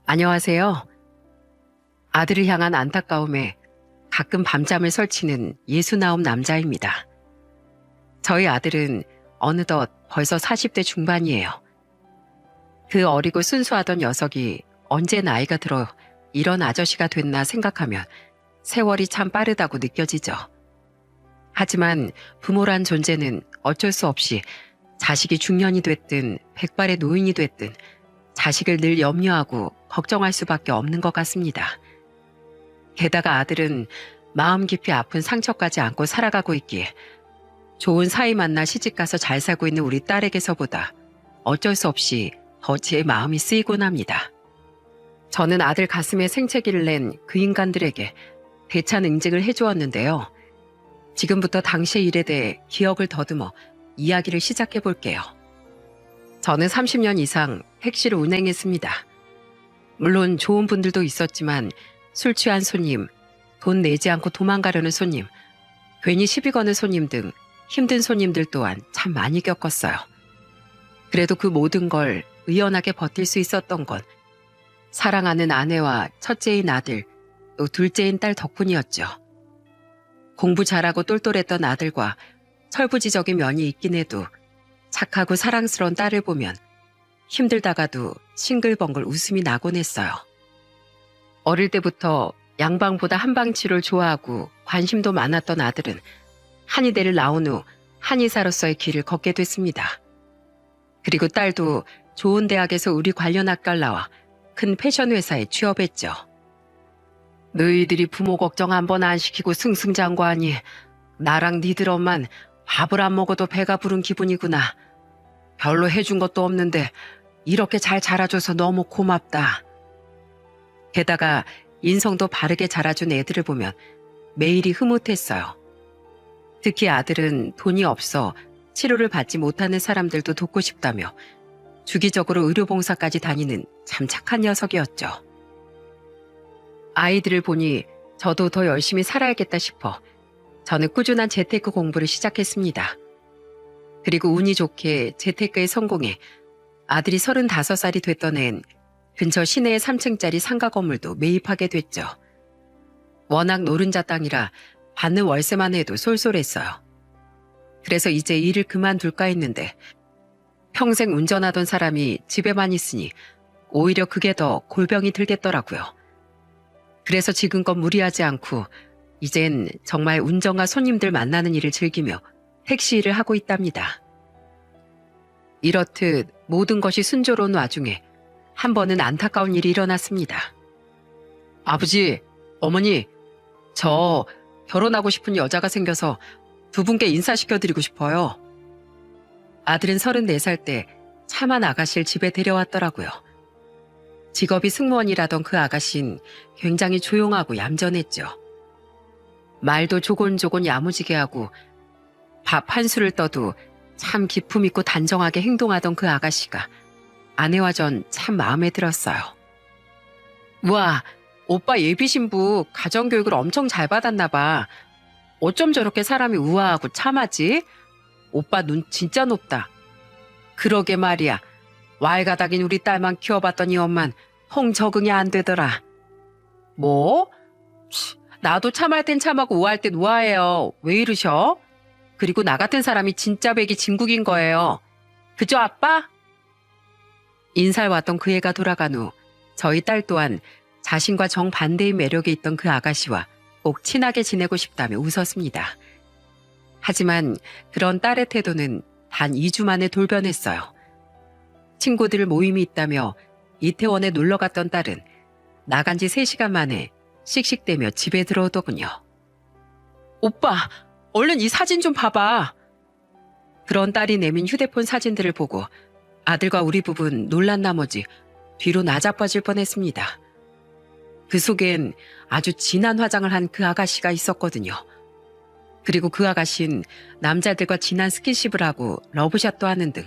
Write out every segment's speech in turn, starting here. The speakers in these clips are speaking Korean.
안녕하세요. 아들을 향한 안타까움에 가끔 밤잠을 설치는 예수나움 남자입니다. 저희 아들은 어느덧 벌써 40대 중반이에요. 그 어리고 순수하던 녀석이 언제 나이가 들어 이런 아저씨가 됐나 생각하면 세월이 참 빠르다고 느껴지죠. 하지만 부모란 존재는 어쩔 수 없이 자식이 중년이 됐든 백발의 노인이 됐든 자식을 늘 염려하고 걱정할 수밖에 없는 것 같습니다. 게다가 아들은 마음 깊이 아픈 상처까지 안고 살아가고 있기에 좋은 사이 만나 시집가서 잘 살고 있는 우리 딸에게서보다 어쩔 수 없이 더 제 마음이 쓰이곤 합니다. 저는 아들 가슴에 생채기를 낸 그 인간들에게 대찬 응징을 해주었는데요. 지금부터 당시의 일에 대해 기억을 더듬어 이야기를 시작해 볼게요. 저는 30년 이상 택시를 운행했습니다. 물론 좋은 분들도 있었지만 술 취한 손님, 돈 내지 않고 도망가려는 손님, 괜히 시비 거는 손님 등 힘든 손님들 또한 참 많이 겪었어요. 그래도 그 모든 걸 의연하게 버틸 수 있었던 건 사랑하는 아내와 첫째인 아들, 또 둘째인 딸 덕분이었죠. 공부 잘하고 똘똘했던 아들과 철부지적인 면이 있긴 해도 착하고 사랑스러운 딸을 보면 힘들다가도 싱글벙글 웃음이 나곤 했어요. 어릴 때부터 양방보다 한방치료를 좋아하고 관심도 많았던 아들은 한의대를 나온 후 한의사로서의 길을 걷게 됐습니다. 그리고 딸도 좋은 대학에서 의리 관련 학과를 나와 큰 패션 회사에 취업했죠. 너희들이 부모 걱정 한 번 안 시키고 승승장구하니 나랑 니들 엄만 밥을 안 먹어도 배가 부른 기분이구나. 별로 해준 것도 없는데 이렇게 잘 자라줘서 너무 고맙다. 게다가 인성도 바르게 자라준 애들을 보면 매일이 흐뭇했어요. 특히 아들은 돈이 없어 치료를 받지 못하는 사람들도 돕고 싶다며 주기적으로 의료봉사까지 다니는 참 착한 녀석이었죠. 아이들을 보니 저도 더 열심히 살아야겠다 싶어 저는 꾸준한 재테크 공부를 시작했습니다. 그리고 운이 좋게 재테크에 성공해 아들이 35살이 됐던 해엔 근처 시내의 3층짜리 상가 건물도 매입하게 됐죠. 워낙 노른자 땅이라 받는 월세만 해도 쏠쏠했어요. 그래서 이제 일을 그만둘까 했는데 평생 운전하던 사람이 집에만 있으니 오히려 그게 더 골병이 들겠더라고요. 그래서 지금껏 무리하지 않고 이젠 정말 운전과 손님들 만나는 일을 즐기며 택시 일을 하고 있답니다. 이렇듯 모든 것이 순조로운 와중에 한 번은 안타까운 일이 일어났습니다. 아버지, 어머니, 저 결혼하고 싶은 여자가 생겨서 두 분께 인사시켜드리고 싶어요. 아들은 34살 때 차만 아가씨를 집에 데려왔더라고요. 직업이 승무원이라던 그 아가씨는 굉장히 조용하고 얌전했죠. 말도 조곤조곤 야무지게 하고 밥 한 술을 떠도 참 기품 있고 단정하게 행동하던 그 아가씨가 아내와 전 참 마음에 들었어요. 우와, 오빠 예비 신부 가정교육을 엄청 잘 받았나 봐. 어쩜 저렇게 사람이 우아하고 참하지? 오빠 눈 진짜 높다. 그러게 말이야. 왈가닥인 우리 딸만 키워봤더니 엄만 통 적응이 안 되더라. 뭐? 나도 참할 땐 참하고 우아할 땐 우아해요. 왜 이러셔? 그리고 나 같은 사람이 진짜 백이 진국인 거예요. 그죠, 아빠? 인사를 왔던 그 애가 돌아간 후 저희 딸 또한 자신과 정반대의 매력이 있던 그 아가씨와 꼭 친하게 지내고 싶다며 웃었습니다. 하지만 그런 딸의 태도는 단 2주 만에 돌변했어요. 친구들 모임이 있다며 이태원에 놀러 갔던 딸은 나간 지 3시간 만에 씩씩대며 집에 들어오더군요. 오빠, 얼른 이 사진 좀 봐봐. 그런 딸이 내민 휴대폰 사진들을 보고 아들과 우리 부부는 놀란 나머지 뒤로 나자빠질 뻔했습니다. 그 속엔 아주 진한 화장을 한 그 아가씨가 있었거든요. 그리고 그 아가씨는 남자들과 진한 스킨십을 하고 러브샷도 하는 등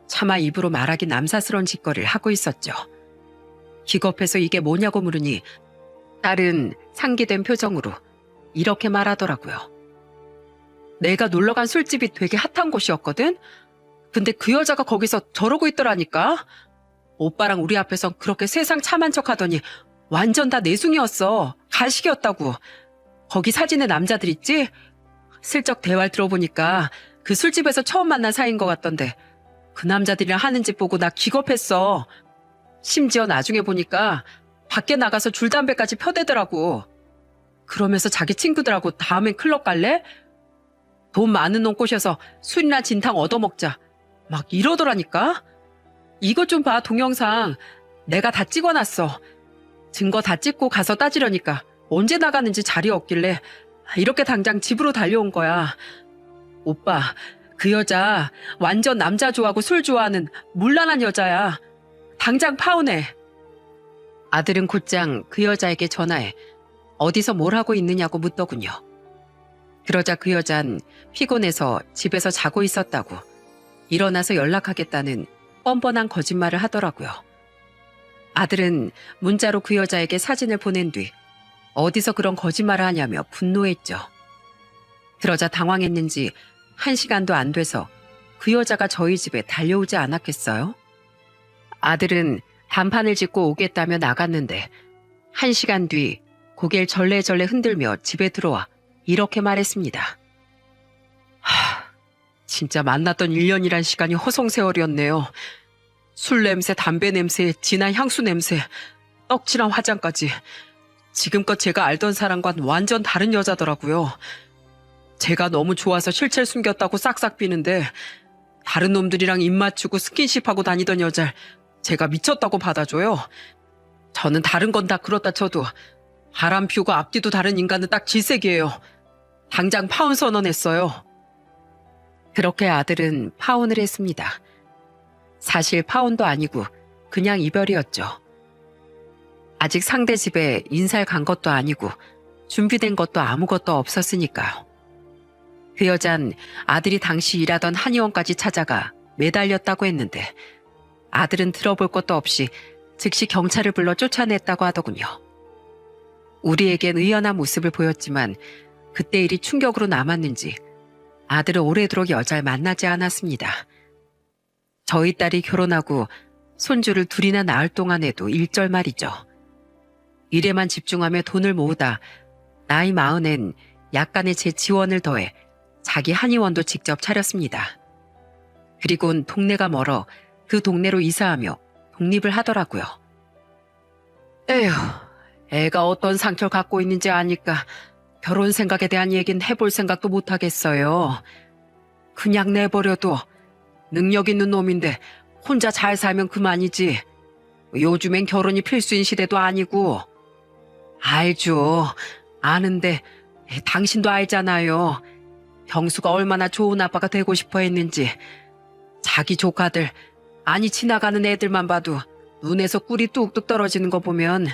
차마 입으로 말하기 남사스러운 짓거리를 하고 있었죠. 기겁해서 이게 뭐냐고 물으니 딸은 상기된 표정으로 이렇게 말하더라고요. 내가 놀러간 술집이 되게 핫한 곳이었거든? 근데 그 여자가 거기서 저러고 있더라니까? 오빠랑 우리 앞에서 그렇게 세상 참한 척 하더니 완전 다 내숭이었어. 가식이었다고. 거기 사진에 남자들 있지? 슬쩍 대화를 들어보니까 그 술집에서 처음 만난 사이인 것 같던데 그 남자들이랑 하는 짓 보고 나 기겁했어. 심지어 나중에 보니까 밖에 나가서 줄담배까지 펴대더라고. 그러면서 자기 친구들하고 다음엔 클럽 갈래? 돈 많은 놈 꼬셔서 술이나 진탕 얻어먹자. 막 이러더라니까? 이것 좀 봐, 동영상. 내가 다 찍어놨어. 증거 다 찍고 가서 따지려니까 언제 나가는지 자리 없길래 이렇게 당장 집으로 달려온 거야. 오빠, 그 여자 완전 남자 좋아하고 술 좋아하는 문란한 여자야. 당장 파혼해. 아들은 곧장 그 여자에게 전화해 어디서 뭘 하고 있느냐고 묻더군요. 그러자 그 여잔 피곤해서 집에서 자고 있었다고 일어나서 연락하겠다는 뻔뻔한 거짓말을 하더라고요. 아들은 문자로 그 여자에게 사진을 보낸 뒤 어디서 그런 거짓말을 하냐며 분노했죠. 그러자 당황했는지 1시간도 안 돼서 그 여자가 저희 집에 달려오지 않았겠어요? 아들은 단판을 짓고 오겠다며 나갔는데 1시간 뒤 고개를 절레절레 흔들며 집에 들어와 이렇게 말했습니다. 진짜 만났던 1년이란 시간이 허송세월이었네요. 술 냄새, 담배 냄새, 진한 향수 냄새, 떡칠한 화장까지. 지금껏 제가 알던 사람과는 완전 다른 여자더라고요. 제가 너무 좋아서 실체를 숨겼다고 싹싹 비는데 다른 놈들이랑 입 맞추고 스킨십하고 다니던 여자를 제가 미쳤다고 받아줘요. 저는 다른 건 다 그렇다 쳐도 바람 피우고 앞뒤도 다른 인간은 딱 질색이에요. 당장 파혼 선언했어요. 그렇게 아들은 파혼을 했습니다. 사실 파혼도 아니고 그냥 이별이었죠. 아직 상대 집에 인사를 간 것도 아니고 준비된 것도 아무것도 없었으니까요. 그 여잔 아들이 당시 일하던 한의원까지 찾아가 매달렸다고 했는데 아들은 들어볼 것도 없이 즉시 경찰을 불러 쫓아냈다고 하더군요. 우리에겐 의연한 모습을 보였지만 그때 일이 충격으로 남았는지 아들은 오래도록 여자를 만나지 않았습니다. 저희 딸이 결혼하고 손주를 둘이나 낳을 동안에도 일절 말이죠. 일에만 집중하며 돈을 모으다 나이 40엔 약간의 제 지원을 더해 자기 한의원도 직접 차렸습니다. 그리곤 동네가 멀어 그 동네로 이사하며 독립을 하더라고요. 에휴, 애가 어떤 상처를 갖고 있는지 아니까 결혼 생각에 대한 얘기는 해볼 생각도 못 하겠어요. 그냥 내버려둬. 능력 있는 놈인데 혼자 잘 살면 그만이지. 요즘엔 결혼이 필수인 시대도 아니고. 알죠. 아는데 당신도 알잖아요. 경수가 얼마나 좋은 아빠가 되고 싶어 했는지. 자기 조카들, 아니 지나가는 애들만 봐도 눈에서 꿀이 뚝뚝 떨어지는 거 보면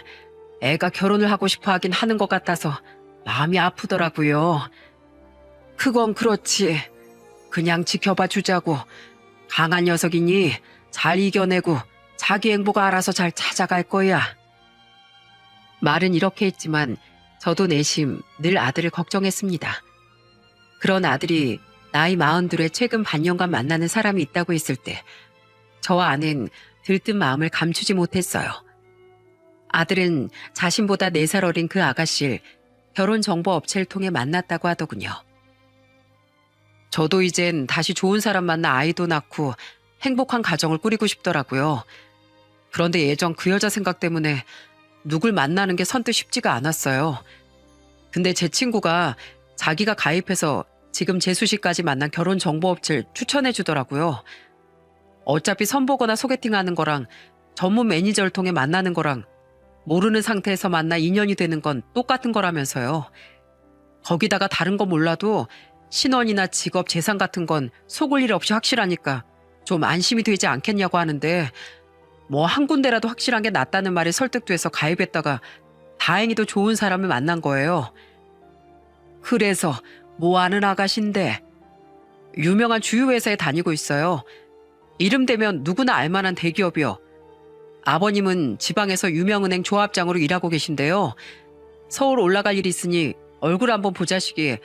애가 결혼을 하고 싶어 하긴 하는 것 같아서 마음이 아프더라고요. 그건 그렇지. 그냥 지켜봐 주자고. 강한 녀석이니 잘 이겨내고 자기 행복 알아서 잘 찾아갈 거야. 말은 이렇게 했지만 저도 내심 늘 아들을 걱정했습니다. 그런 아들이 나이 42에 최근 반년간 만나는 사람이 있다고 했을 때 저와 아는 들뜬 마음을 감추지 못했어요. 아들은 자신보다 4살 어린 그 아가씨를 결혼정보업체를 통해 만났다고 하더군요. 저도 이젠 다시 좋은 사람 만나 아이도 낳고 행복한 가정을 꾸리고 싶더라고요. 그런데 예전 그 여자 생각 때문에 누굴 만나는 게 선뜻 쉽지가 않았어요. 근데 제 친구가 자기가 가입해서 지금 재수 씨까지 만난 결혼정보업체를 추천해 주더라고요. 어차피 선보거나 소개팅하는 거랑 전문 매니저를 통해 만나는 거랑 모르는 상태에서 만나 인연이 되는 건 똑같은 거라면서요. 거기다가 다른 거 몰라도 신원이나 직업, 재산 같은 건 속을 일 없이 확실하니까 좀 안심이 되지 않겠냐고 하는데 뭐 한 군데라도 확실한 게 낫다는 말에 설득돼서 가입했다가 다행히도 좋은 사람을 만난 거예요. 그래서 뭐 하는 아가씨인데 유명한 주유회사에 다니고 있어요. 이름 대면 누구나 알만한 대기업이요. 아버님은 지방에서 유명은행 조합장으로 일하고 계신데요. 서울 올라갈 일이 있으니 얼굴 한번 보자시기에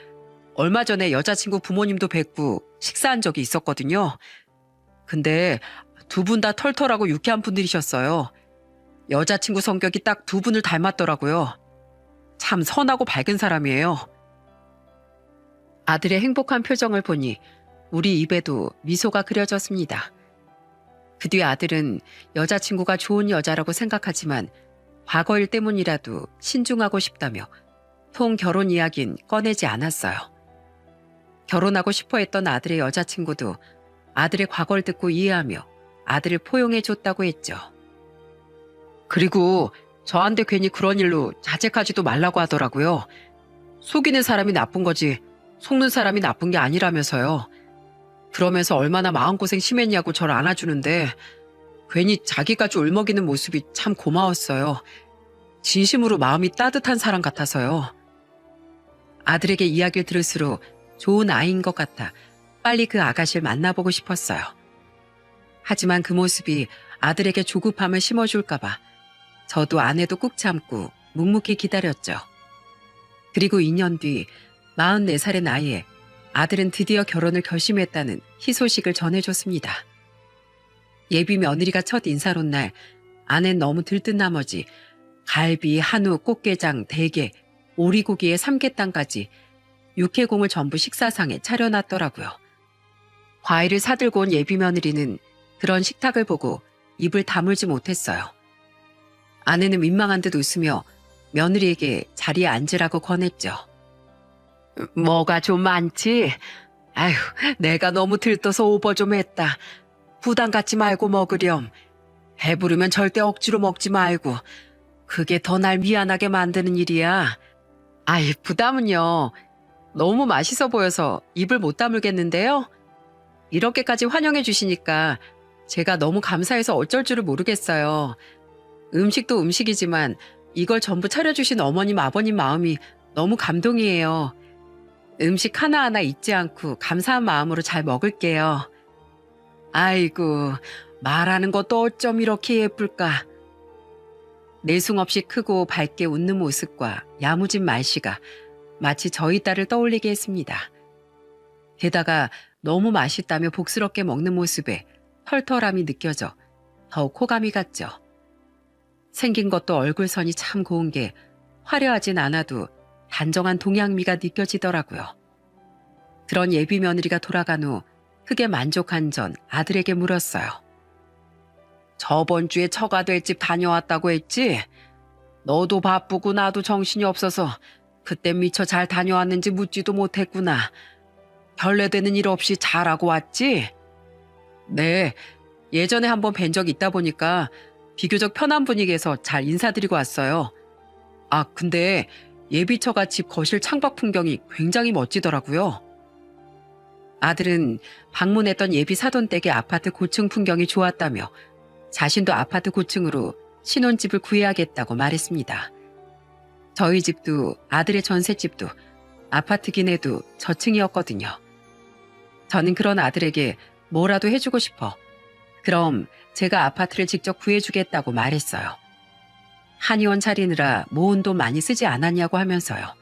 얼마 전에 여자친구 부모님도 뵙고 식사한 적이 있었거든요. 근데 두 분 다 털털하고 유쾌한 분들이셨어요. 여자친구 성격이 딱 두 분을 닮았더라고요. 참 선하고 밝은 사람이에요. 아들의 행복한 표정을 보니 우리 입에도 미소가 그려졌습니다. 그 뒤 아들은 여자친구가 좋은 여자라고 생각하지만 과거 일 때문이라도 신중하고 싶다며 통 결혼 이야기는 꺼내지 않았어요. 결혼하고 싶어 했던 아들의 여자친구도 아들의 과거를 듣고 이해하며 아들을 포용해 줬다고 했죠. 그리고 저한테 괜히 그런 일로 자책하지도 말라고 하더라고요. 속이는 사람이 나쁜 거지 속는 사람이 나쁜 게 아니라면서요. 그러면서 얼마나 마음고생 심했냐고 저를 안아주는데 괜히 자기까지 울먹이는 모습이 참 고마웠어요. 진심으로 마음이 따뜻한 사람 같아서요. 아들에게 이야기를 들을수록 좋은 아이인 것 같아 빨리 그 아가씨를 만나보고 싶었어요. 하지만 그 모습이 아들에게 조급함을 심어줄까봐 저도 아내도 꾹 참고 묵묵히 기다렸죠. 그리고 2년 뒤 44살의 나이에 아들은 드디어 결혼을 결심했다는 희소식을 전해줬습니다. 예비 며느리가 첫 인사론 날 아내는 너무 들뜬 나머지 갈비, 한우, 꽃게장, 대게, 오리고기에 삼계탕까지 육회공을 전부 식사상에 차려놨더라고요. 과일을 사들고 온 예비 며느리는 그런 식탁을 보고 입을 다물지 못했어요. 아내는 민망한 듯 웃으며 며느리에게 자리에 앉으라고 권했죠. 뭐가 좀 많지? 아휴, 내가 너무 들떠서 오버 좀 했다. 부담 갖지 말고 먹으렴. 배부르면 절대 억지로 먹지 말고. 그게 더 날 미안하게 만드는 일이야. 아이, 부담은요. 너무 맛있어 보여서 입을 못 다물겠는데요. 이렇게까지 환영해 주시니까 제가 너무 감사해서 어쩔 줄을 모르겠어요. 음식도 음식이지만 이걸 전부 차려주신 어머님, 아버님 마음이 너무 감동이에요. 음식 하나하나 잊지 않고 감사한 마음으로 잘 먹을게요. 아이고, 말하는 것도 어쩜 이렇게 예쁠까. 내숭 없이 크고 밝게 웃는 모습과 야무진 말씨가 마치 저희 딸을 떠올리게 했습니다. 게다가 너무 맛있다며 복스럽게 먹는 모습에 털털함이 느껴져 더욱 호감이 갔죠. 생긴 것도 얼굴선이 참 고운 게 화려하진 않아도 단정한 동양미가 느껴지더라고요. 그런 예비 며느리가 돌아간 후 크게 만족한 전 아들에게 물었어요. 저번 주에 처가될 집 다녀왔다고 했지? 너도 바쁘고 나도 정신이 없어서 그때 미처 잘 다녀왔는지 묻지도 못했구나. 결례되는 일 없이 잘하고 왔지? 네, 예전에 한번 뵌 적 있다 보니까 비교적 편한 분위기에서 잘 인사드리고 왔어요. 아, 근데 예비처가 집 거실 창밖 풍경이 굉장히 멋지더라고요. 아들은 방문했던 예비 사돈 댁의 아파트 고층 풍경이 좋았다며 자신도 아파트 고층으로 신혼집을 구해야겠다고 말했습니다. 저희 집도 아들의 전셋집도 아파트긴 해도 저층이었거든요. 저는 그런 아들에게 뭐라도 해주고 싶어 그럼 제가 아파트를 직접 구해주겠다고 말했어요. 한의원 차리느라 모은 돈 많이 쓰지 않았냐고 하면서요.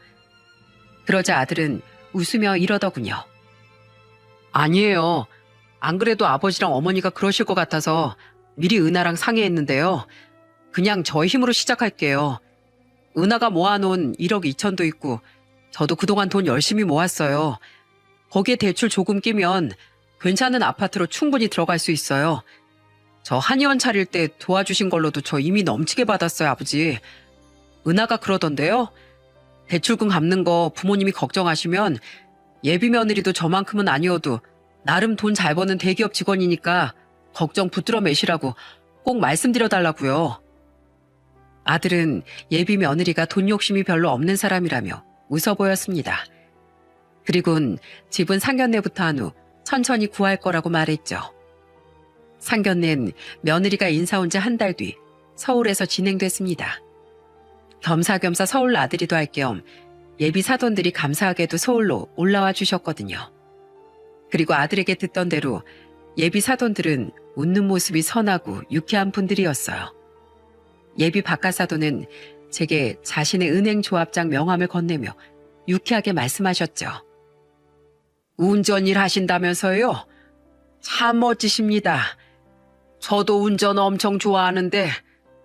그러자 아들은 웃으며 이러더군요. 아니에요. 안 그래도 아버지랑 어머니가 그러실 것 같아서 미리 은하랑 상의했는데요. 그냥 저의 힘으로 시작할게요. 은하가 모아놓은 1억 2천도 있고 저도 그동안 돈 열심히 모았어요. 거기에 대출 조금 끼면 괜찮은 아파트로 충분히 들어갈 수 있어요. 저 한의원 차릴 때 도와주신 걸로도 저 이미 넘치게 받았어요, 아버지. 은하가 그러던데요. 대출금 갚는 거 부모님이 걱정하시면 예비 며느리도 저만큼은 아니어도 나름 돈 잘 버는 대기업 직원이니까 걱정 붙들어 매시라고 꼭 말씀드려달라고요. 아들은 예비 며느리가 돈 욕심이 별로 없는 사람이라며 웃어 보였습니다. 그리고는 집은 상견례부터 한 후 천천히 구할 거라고 말했죠. 상견례는 며느리가 인사 온 지 한 달 뒤 서울에서 진행됐습니다. 겸사겸사 서울 나들이도 할 겸 예비 사돈들이 감사하게도 서울로 올라와 주셨거든요. 그리고 아들에게 듣던 대로 예비 사돈들은 웃는 모습이 선하고 유쾌한 분들이었어요. 예비 바깥 사돈은 제게 자신의 은행 조합장 명함을 건네며 유쾌하게 말씀하셨죠. 운전일 하신다면서요? 참 멋지십니다. 저도 운전 엄청 좋아하는데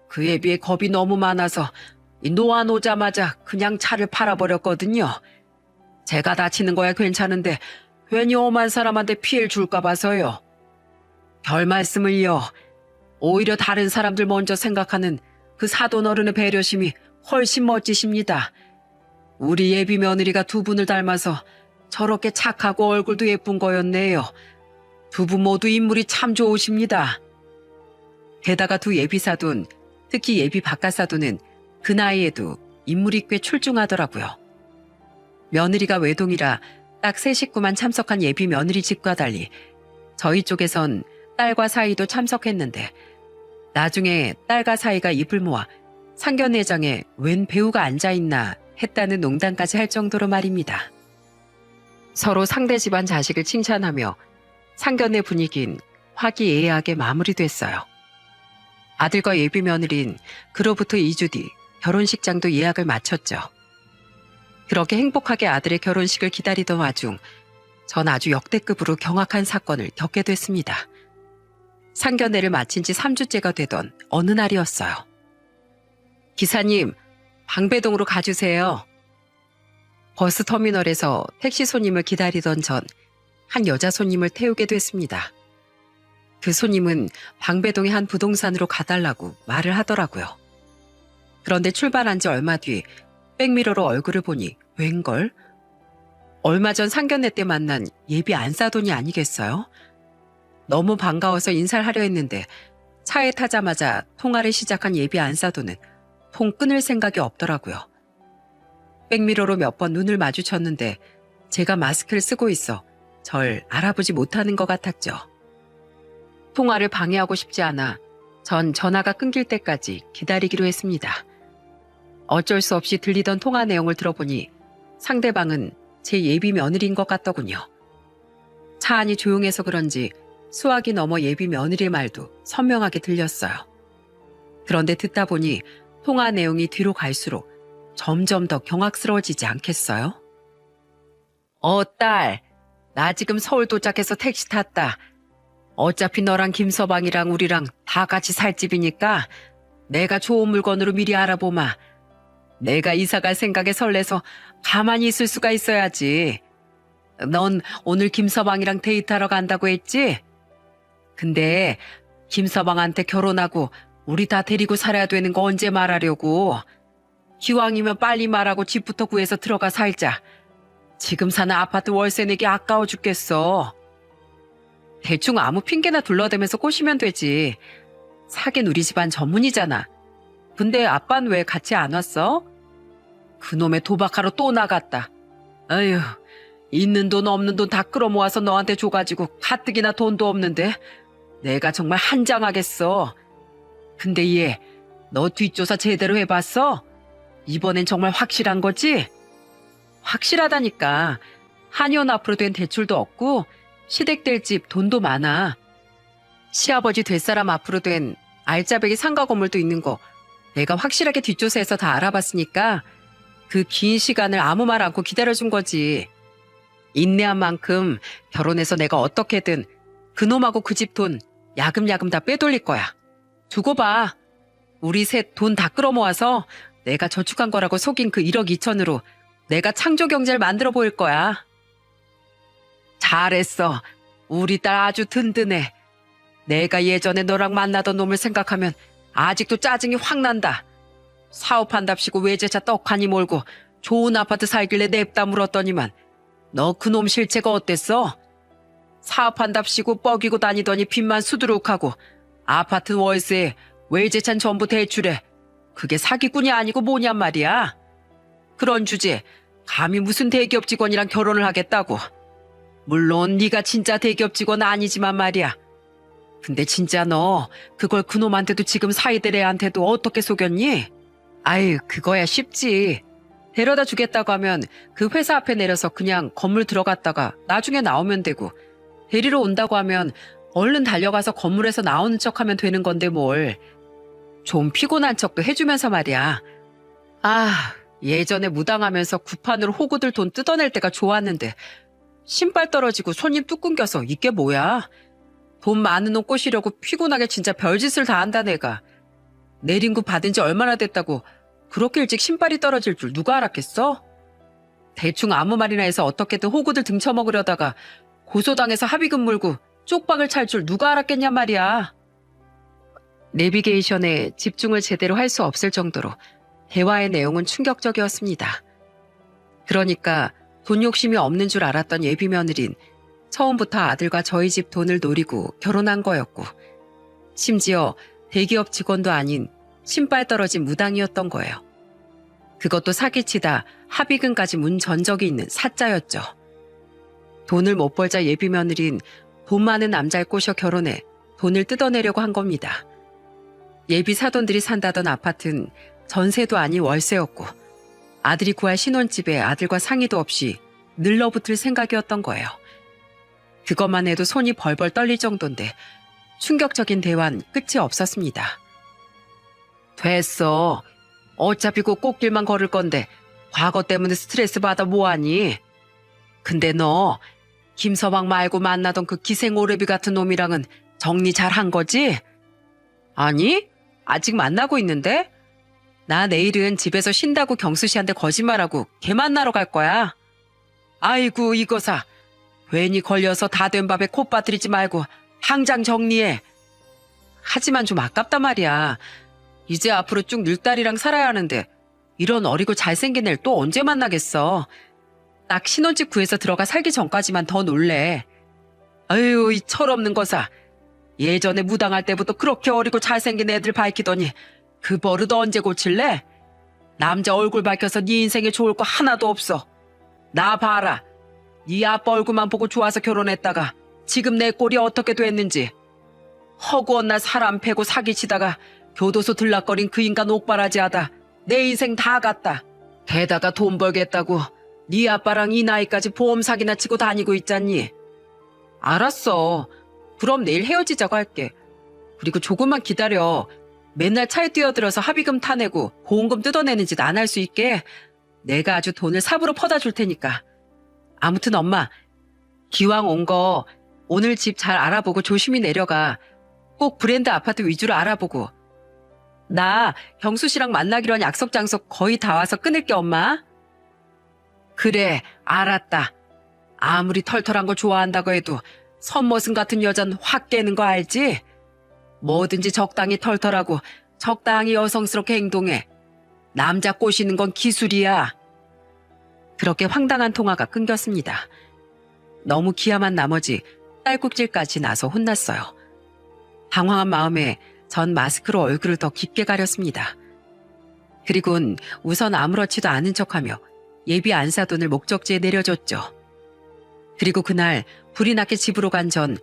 그에 비해 겁이 너무 많아서 놓아놓자마자 그냥 차를 팔아버렸거든요. 제가 다치는 거야 괜찮은데 괜히 엄한 사람한테 피해를 줄까 봐서요. 별 말씀을요. 오히려 다른 사람들 먼저 생각하는 그 사돈 어른의 배려심이 훨씬 멋지십니다. 우리 예비 며느리가 두 분을 닮아서 저렇게 착하고 얼굴도 예쁜 거였네요. 두 분 모두 인물이 참 좋으십니다. 게다가 두 예비 사돈, 특히 예비 바깥 사돈은 그 나이에도 인물이 꽤 출중하더라고요. 며느리가 외동이라 딱 세 식구만 참석한 예비 며느리 집과 달리 저희 쪽에선 딸과 사이도 참석했는데 나중에 딸과 사이가 입을 모아 상견례장에 웬 배우가 앉아있나 했다는 농담까지 할 정도로 말입니다. 서로 상대 집안 자식을 칭찬하며 상견례 분위기는 화기애애하게 마무리됐어요. 아들과 예비 며느린 그로부터 2주 뒤 결혼식장도 예약을 마쳤죠. 그렇게 행복하게 아들의 결혼식을 기다리던 와중 전 아주 역대급으로 경악한 사건을 겪게 됐습니다. 상견례를 마친 지 3주째가 되던 어느 날이었어요. 기사님, 방배동으로 가주세요. 버스터미널에서 택시 손님을 기다리던 전 한 여자 손님을 태우게 됐습니다. 그 손님은 방배동의 한 부동산으로 가달라고 말을 하더라고요. 그런데 출발한 지 얼마 뒤 백미러로 얼굴을 보니 웬걸? 얼마 전 상견례 때 만난 예비 안사돈이 아니겠어요? 너무 반가워서 인사를 하려 했는데 차에 타자마자 통화를 시작한 예비 안사돈은 통 끊을 생각이 없더라고요. 백미러로 몇 번 눈을 마주쳤는데 제가 마스크를 쓰고 있어 절 알아보지 못하는 것 같았죠. 통화를 방해하고 싶지 않아 전 전화가 끊길 때까지 기다리기로 했습니다. 어쩔 수 없이 들리던 통화 내용을 들어보니 상대방은 제 예비 며느리인 것 같더군요. 차 안이 조용해서 그런지 수화기 넘어 예비 며느리의 말도 선명하게 들렸어요. 그런데 듣다 보니 통화 내용이 뒤로 갈수록 점점 더 경악스러워지지 않겠어요? 딸, 나 지금 서울 도착해서 택시 탔다. 어차피 너랑 김서방이랑 우리랑 다 같이 살 집이니까 내가 좋은 물건으로 미리 알아보마. 내가 이사 갈 생각에 설레서 가만히 있을 수가 있어야지. 넌 오늘 김서방이랑 데이트하러 간다고 했지? 근데 김서방한테 결혼하고 우리 다 데리고 살아야 되는 거 언제 말하려고? 기왕이면 빨리 말하고 집부터 구해서 들어가 살자. 지금 사는 아파트 월세 내기 아까워 죽겠어. 대충 아무 핑계나 둘러대면서 꼬시면 되지. 사긴 우리 집안 전문이잖아. 근데 아빠는 왜 같이 안 왔어? 그놈의 도박하러 또 나갔다. 아휴, 있는 돈 없는 돈 다 끌어모아서 너한테 줘가지고 가뜩이나 돈도 없는데 내가 정말 한장하겠어. 근데 얘, 너 뒷조사 제대로 해봤어? 이번엔 정말 확실한 거지? 확실하다니까. 한의원 앞으로 된 대출도 없고 시댁들 집 돈도 많아. 시아버지 될 사람 앞으로 된 알짜배기 상가 건물도 있는 거 내가 확실하게 뒷조사해서 다 알아봤으니까 그 긴 시간을 아무 말 않고 기다려준 거지. 인내한 만큼 결혼해서 내가 어떻게든 그놈하고 그 집 돈 야금야금 다 빼돌릴 거야. 두고 봐. 우리 셋 돈 다 끌어모아서 내가 저축한 거라고 속인 그 1억 2천으로 내가 창조 경제를 만들어 보일 거야. 잘했어. 우리 딸 아주 든든해. 내가 예전에 너랑 만나던 놈을 생각하면 아직도 짜증이 확 난다. 사업한답시고 외제차 떡하니 몰고 좋은 아파트 살길래 냅다 물었더니만 너 그놈 실체가 어땠어? 사업한답시고 뻐기고 다니더니 빚만 수두룩하고 아파트 월세에 외제차는 전부 대출해. 그게 사기꾼이 아니고 뭐냔 말이야. 그런 주제에 감히 무슨 대기업 직원이랑 결혼을 하겠다고. 물론 네가 진짜 대기업 직원 아니지만 말이야. 근데 진짜 너 그걸 그놈한테도 지금 사이들 애한테도 어떻게 속였니? 아유, 그거야 쉽지. 데려다 주겠다고 하면 그 회사 앞에 내려서 그냥 건물 들어갔다가 나중에 나오면 되고, 데리러 온다고 하면 얼른 달려가서 건물에서 나오는 척하면 되는 건데 뭘. 좀 피곤한 척도 해주면서 말이야. 아, 예전에 무당하면서 구판으로 호구들 돈 뜯어낼 때가 좋았는데 신발 떨어지고 손님 뚝 끊겨서 이게 뭐야. 돈 많은 놈 꼬시려고 피곤하게 진짜 별짓을 다 한다 내가. 내린구 받은 지 얼마나 됐다고 그렇게 일찍 신발이 떨어질 줄 누가 알았겠어? 대충 아무 말이나 해서 어떻게든 호구들 등쳐먹으려다가 고소당해서 합의금 물고 쪽박을 찰 줄 누가 알았겠냔 말이야. 내비게이션에 집중을 제대로 할 수 없을 정도로 대화의 내용은 충격적이었습니다. 그러니까 돈 욕심이 없는 줄 알았던 예비 며느린 처음부터 아들과 저희 집 돈을 노리고 결혼한 거였고, 심지어 대기업 직원도 아닌 신발 떨어진 무당이었던 거예요. 그것도 사기치다 합의금까지 문 전적이 있는 사짜였죠. 돈을 못 벌자 예비 며느린 돈 많은 남자를 꼬셔 결혼해 돈을 뜯어내려고 한 겁니다. 예비 사돈들이 산다던 아파트는 전세도 아닌 월세였고, 아들이 구할 신혼집에 아들과 상의도 없이 늘러붙을 생각이었던 거예요. 그것만 해도 손이 벌벌 떨릴 정도인데 충격적인 대화는 끝이 없었습니다. 됐어. 어차피 곧 꽃길만 걸을 건데 과거 때문에 스트레스 받아 뭐하니? 근데 너 김서방 말고 만나던 그 기생오래비 같은 놈이랑은 정리 잘 한 거지? 아니, 아직 만나고 있는데? 나 내일은 집에서 쉰다고 경수 씨한테 거짓말하고 걔 만나러 갈 거야. 아이고 이거사. 괜히 걸려서 다 된 밥에 코 빠뜨리지 말고 당장 정리해. 하지만 좀 아깝단 말이야. 이제 앞으로 쭉 늙다리랑 살아야 하는데 이런 어리고 잘생긴 애를 또 언제 만나겠어. 딱 신혼집 구해서 들어가 살기 전까지만 더 놀래. 아유, 이 철없는 거사. 예전에 무당할 때부터 그렇게 어리고 잘생긴 애들 밝히더니 그 버릇 언제 고칠래? 남자 얼굴 밝혀서 네 인생에 좋을 거 하나도 없어. 나 봐라. 네 아빠 얼굴만 보고 좋아서 결혼했다가 지금 내 꼴이 어떻게 됐는지. 허구한 날 사람 패고 사기치다가 교도소 들락거린 그 인간 옥바라지하다 내 인생 다 갔다. 게다가 돈 벌겠다고 네 아빠랑 이 나이까지 보험 사기나 치고 다니고 있잖니. 알았어. 그럼 내일 헤어지자고 할게. 그리고 조금만 기다려. 맨날 차에 뛰어들어서 합의금 타내고 보험금 뜯어내는 짓 안 할 수 있게 내가 아주 돈을 삽으로 퍼다 줄 테니까. 아무튼 엄마, 기왕 온 거 오늘 집 잘 알아보고 조심히 내려가. 꼭 브랜드 아파트 위주로 알아보고. 나 경수 씨랑 만나기로 한 약속 장소 거의 다 와서 끊을게 엄마. 그래, 알았다. 아무리 털털한 거 좋아한다고 해도 선머슴 같은 여잔 확 깨는 거 알지? 뭐든지 적당히 털털하고 적당히 여성스럽게 행동해. 남자 꼬시는 건 기술이야. 그렇게 황당한 통화가 끊겼습니다. 너무 기함한 나머지 딸꾹질까지 나서 혼났어요. 당황한 마음에 전 마스크로 얼굴을 더 깊게 가렸습니다. 그리곤 우선 아무렇지도 않은 척하며 예비 안사돈을 목적지에 내려줬죠. 그리고 그날 불이 나게 집으로 간 전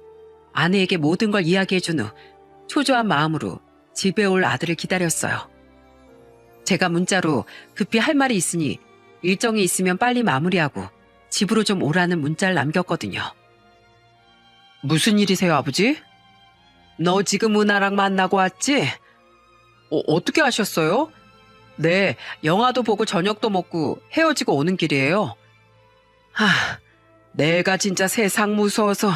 아내에게 모든 걸 이야기해준 후 초조한 마음으로 집에 올 아들을 기다렸어요. 제가 문자로 급히 할 말이 있으니 일정이 있으면 빨리 마무리하고 집으로 좀 오라는 문자를 남겼거든요. 무슨 일이세요, 아버지? 너 지금 은하랑 만나고 왔지? 어떻게 하셨어요? 네, 영화도 보고 저녁도 먹고 헤어지고 오는 길이에요. 내가 진짜 세상 무서워서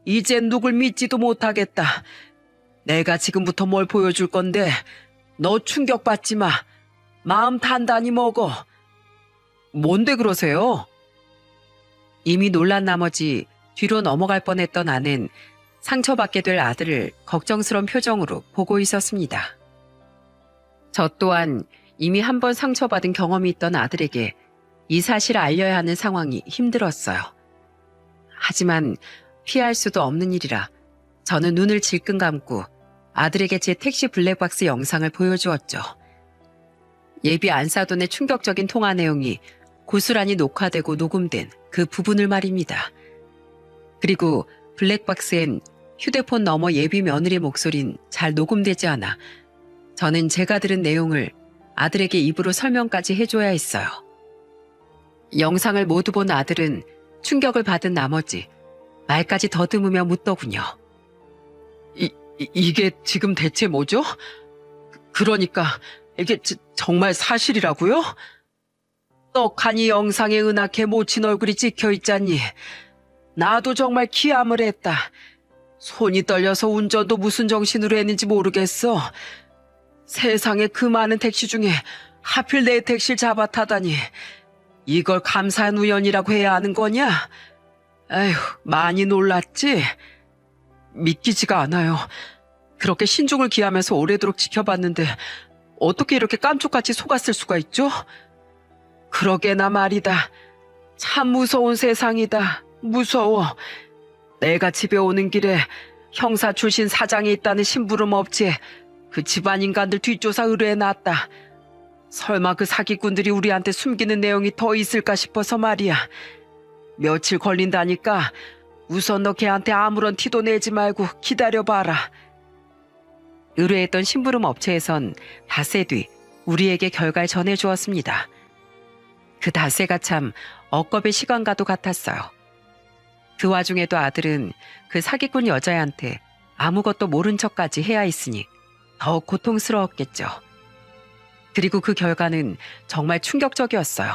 이젠 누굴 믿지도 못하겠다. 내가 지금부터 뭘 보여줄 건데 너 충격받지 마. 마음 단단히 먹어. 뭔데 그러세요? 이미 놀란 나머지 뒤로 넘어갈 뻔했던 아는 상처받게 될 아들을 걱정스러운 표정으로 보고 있었습니다. 저 또한 이미 한 번 상처받은 경험이 있던 아들에게 이 사실을 알려야 하는 상황이 힘들었어요. 하지만 피할 수도 없는 일이라 저는 눈을 질끈 감고 아들에게 제 택시 블랙박스 영상을 보여주었죠. 예비 안사돈의 충격적인 통화 내용이 고스란히 녹화되고 녹음된 그 부분을 말입니다. 그리고 블랙박스엔 휴대폰 너머 예비 며느리 목소린 잘 녹음되지 않아 저는 제가 들은 내용을 아들에게 입으로 설명까지 해줘야 했어요. 영상을 모두 본 아들은 충격을 받은 나머지 말까지 더듬으며 묻더군요. 이게 지금 대체 뭐죠? 그러니까 이게 정말 사실이라고요? 떡하니 영상에 은하게 모친 얼굴이 찍혀있잖니. 나도 정말 기함을 했다. 손이 떨려서 운전도 무슨 정신으로 했는지 모르겠어. 세상에 그 많은 택시 중에 하필 내 택시를 잡아 타다니. 이걸 감사한 우연이라고 해야 하는 거냐? 에휴, 많이 놀랐지? 믿기지가 않아요. 그렇게 신중을 기하면서 오래도록 지켜봤는데 어떻게 이렇게 깜짝같이 속았을 수가 있죠? 그러게나 말이다. 참 무서운 세상이다. 무서워. 내가 집에 오는 길에 형사 출신 사장이 있다는 심부름 업체에 그 집안 인간들 뒷조사 의뢰해놨다. 설마 그 사기꾼들이 우리한테 숨기는 내용이 더 있을까 싶어서 말이야. 며칠 걸린다니까 우선 너 걔한테 아무런 티도 내지 말고 기다려봐라. 의뢰했던 심부름 업체에선 닷새 뒤 우리에게 결과를 전해주었습니다. 그 닷새가 참 억겁의 시간과도 같았어요. 그 와중에도 아들은 그 사기꾼 여자애한테 아무것도 모른 척까지 해야 했으니 더 고통스러웠겠죠. 그리고 그 결과는 정말 충격적이었어요.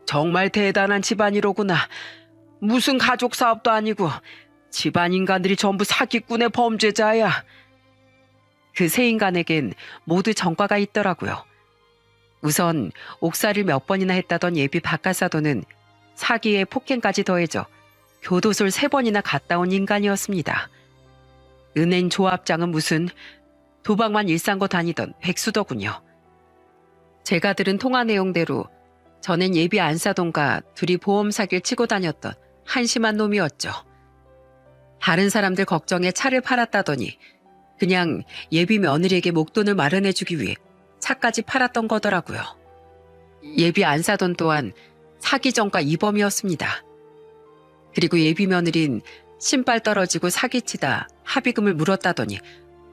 정말 대단한 집안이로구나. 무슨 가족 사업도 아니고 집안 인간들이 전부 사기꾼의 범죄자야. 그 세 인간에겐 모두 전과가 있더라고요. 우선 옥살이를 몇 번이나 했다던 예비 박가사도는 사기에 폭행까지 더해져 교도소를 3번이나 갔다 온 인간이었습니다. 은행 조합장은 무슨 도박만 일삼고 다니던 백수더군요. 제가 들은 통화 내용대로 전엔 예비 안사돈과 둘이 보험 사기를 치고 다녔던 한심한 놈이었죠. 다른 사람들 걱정에 차를 팔았다더니 그냥 예비 며느리에게 목돈을 마련해주기 위해 차까지 팔았던 거더라고요. 예비 안사돈 또한 사기 전과 이범이었습니다. 그리고 예비 며느린 신발 떨어지고 사기치다 합의금을 물었다더니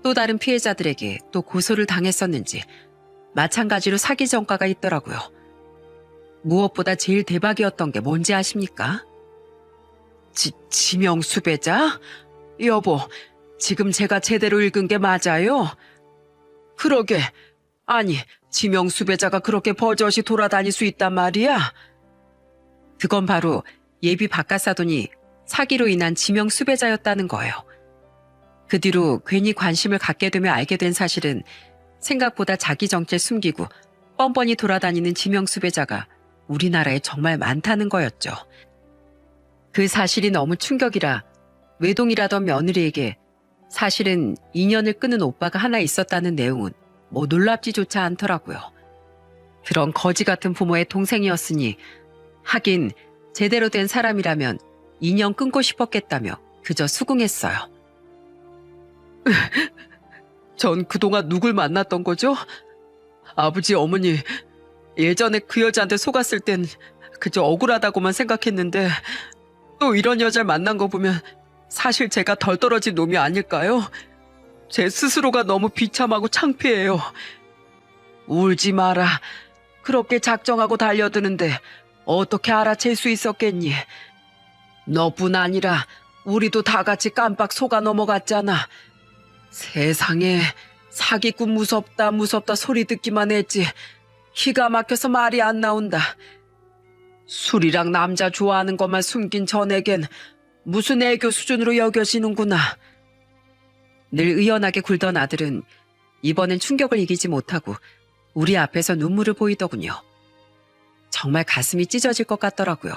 또 다른 피해자들에게 또 고소를 당했었는지 마찬가지로 사기 전과가 있더라고요. 무엇보다 제일 대박이었던 게 뭔지 아십니까? 지명수배자? 여보, 지금 제가 제대로 읽은 게 맞아요? 그러게. 아니, 지명수배자가 그렇게 버젓이 돌아다닐 수 있단 말이야? 그건 바로 예비 박가사돈이 사기로 인한 지명수배자였다는 거예요. 그 뒤로 괜히 관심을 갖게 되며 알게 된 사실은 생각보다 자기 정체 숨기고 뻔뻔히 돌아다니는 지명수배자가 우리나라에 정말 많다는 거였죠. 그 사실이 너무 충격이라 외동이라던 며느리에게 사실은 인연을 끊은 오빠가 하나 있었다는 내용은 뭐 놀랍지조차 않더라고요. 그런 거지 같은 부모의 동생이었으니 하긴 제대로 된 사람이라면 인연 끊고 싶었겠다며 그저 수긍했어요. 전 그동안 누굴 만났던 거죠? 아버지, 어머니, 예전에 그 여자한테 속았을 땐 그저 억울하다고만 생각했는데 또 이런 여자를 만난 거 보면 사실 제가 덜 떨어진 놈이 아닐까요? 제 스스로가 너무 비참하고 창피해요. 울지 마라. 그렇게 작정하고 달려드는데 어떻게 알아챌 수 있었겠니? 너뿐 아니라 우리도 다 같이 깜빡 속아 넘어갔잖아. 세상에 사기꾼 무섭다 무섭다 소리 듣기만 했지 기가 막혀서 말이 안 나온다. 술이랑 남자 좋아하는 것만 숨긴 전에겐 무슨 애교 수준으로 여겨지는구나. 늘 의연하게 굴던 아들은 이번엔 충격을 이기지 못하고 우리 앞에서 눈물을 보이더군요. 정말 가슴이 찢어질 것 같더라고요.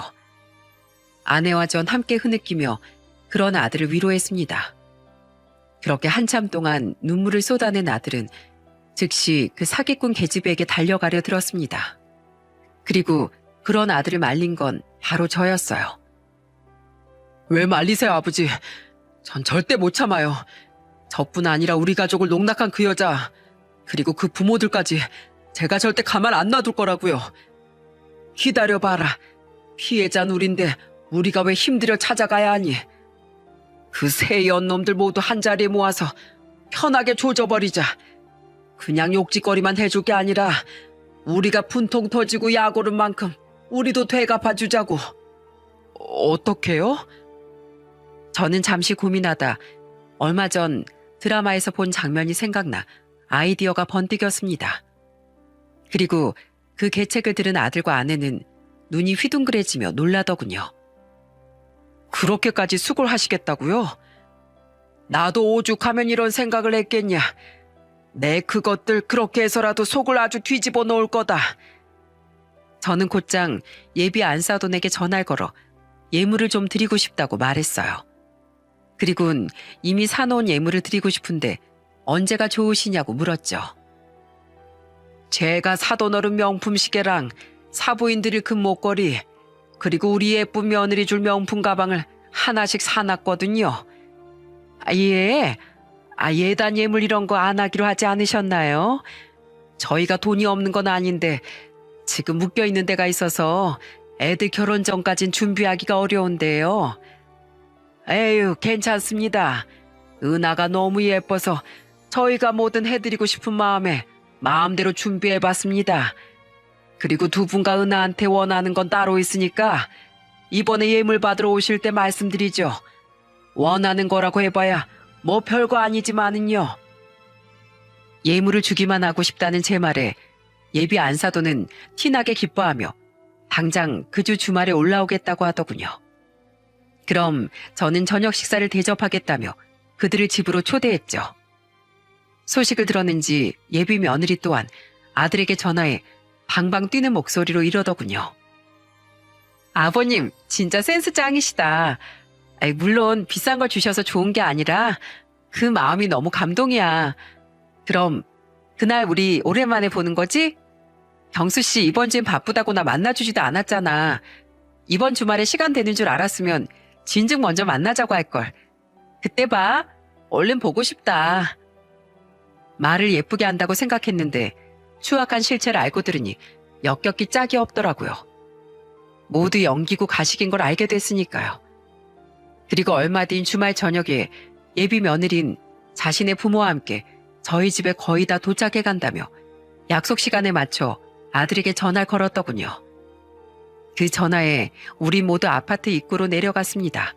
아내와 전 함께 흐느끼며 그런 아들을 위로했습니다. 그렇게 한참 동안 눈물을 쏟아낸 아들은 즉시 그 사기꾼 계집애에게 달려가려 들었습니다. 그리고 그런 아들을 말린 건 바로 저였어요. 왜 말리세요, 아버지? 전 절대 못 참아요. 저뿐 아니라 우리 가족을 농락한 그 여자, 그리고 그 부모들까지 제가 절대 가만 안 놔둘 거라고요. 기다려봐라. 피해자는 우린데 우리가 왜 힘들여 찾아가야 하니? 그 세 연놈들 모두 한자리에 모아서 편하게 조져버리자. 그냥 욕짓거리만 해줄 게 아니라 우리가 분통 터지고 약 오른 만큼 우리도 되갚아주자고. 어떻게요? 저는 잠시 고민하다 얼마 전 드라마에서 본 장면이 생각나 아이디어가 번뜩였습니다. 그리고 그 계책을 들은 아들과 아내는 눈이 휘둥그레지며 놀라더군요. 그렇게까지 수고를 하시겠다고요? 나도 오죽하면 이런 생각을 했겠냐. 내 그것들 그렇게 해서라도 속을 아주 뒤집어 놓을 거다. 저는 곧장 예비 안사돈에게 전화를 걸어 예물을 좀 드리고 싶다고 말했어요. 그리고는 이미 사놓은 예물을 드리고 싶은데 언제가 좋으시냐고 물었죠. 제가 사돈 어른 명품 시계랑 사부인 드릴 금 목걸이 그리고 우리 예쁜 며느리 줄 명품 가방을 하나씩 사놨거든요. 예. 예단 예물 이런 거 안 하기로 하지 않으셨나요? 저희가 돈이 없는 건 아닌데 지금 묶여있는 데가 있어서 애들 결혼 전까진 준비하기가 어려운데요. 에휴, 괜찮습니다. 은하가 너무 예뻐서 저희가 뭐든 해드리고 싶은 마음에 마음대로 준비해봤습니다. 그리고 두 분과 은하한테 원하는 건 따로 있으니까 이번에 예물 받으러 오실 때 말씀드리죠. 원하는 거라고 해봐야 뭐 별거 아니지만은요. 예물을 주기만 하고 싶다는 제 말에 예비 안사돈은 티나게 기뻐하며 당장 그 주 주말에 올라오겠다고 하더군요. 그럼 저는 저녁 식사를 대접하겠다며 그들을 집으로 초대했죠. 소식을 들었는지 예비 며느리 또한 아들에게 전화해 방방 뛰는 목소리로 이러더군요. 아버님, 진짜 센스 짱이시다. 물론 비싼 걸 주셔서 좋은 게 아니라 그 마음이 너무 감동이야. 그럼 그날 우리 오랜만에 보는 거지? 경수 씨 이번 주엔 바쁘다고 나 만나주지도 않았잖아. 이번 주말에 시간 되는 줄 알았으면 진즉 먼저 만나자고 할걸. 그때 봐. 얼른 보고 싶다. 말을 예쁘게 한다고 생각했는데 추악한 실체를 알고 들으니 역겹기 짝이 없더라고요. 모두 연기고 가식인 걸 알게 됐으니까요. 그리고 얼마 뒤인 주말 저녁에 예비 며느린 자신의 부모와 함께 저희 집에 거의 다 도착해 간다며 약속 시간에 맞춰 아들에게 전화를 걸었더군요. 그 전화에 우리 모두 아파트 입구로 내려갔습니다.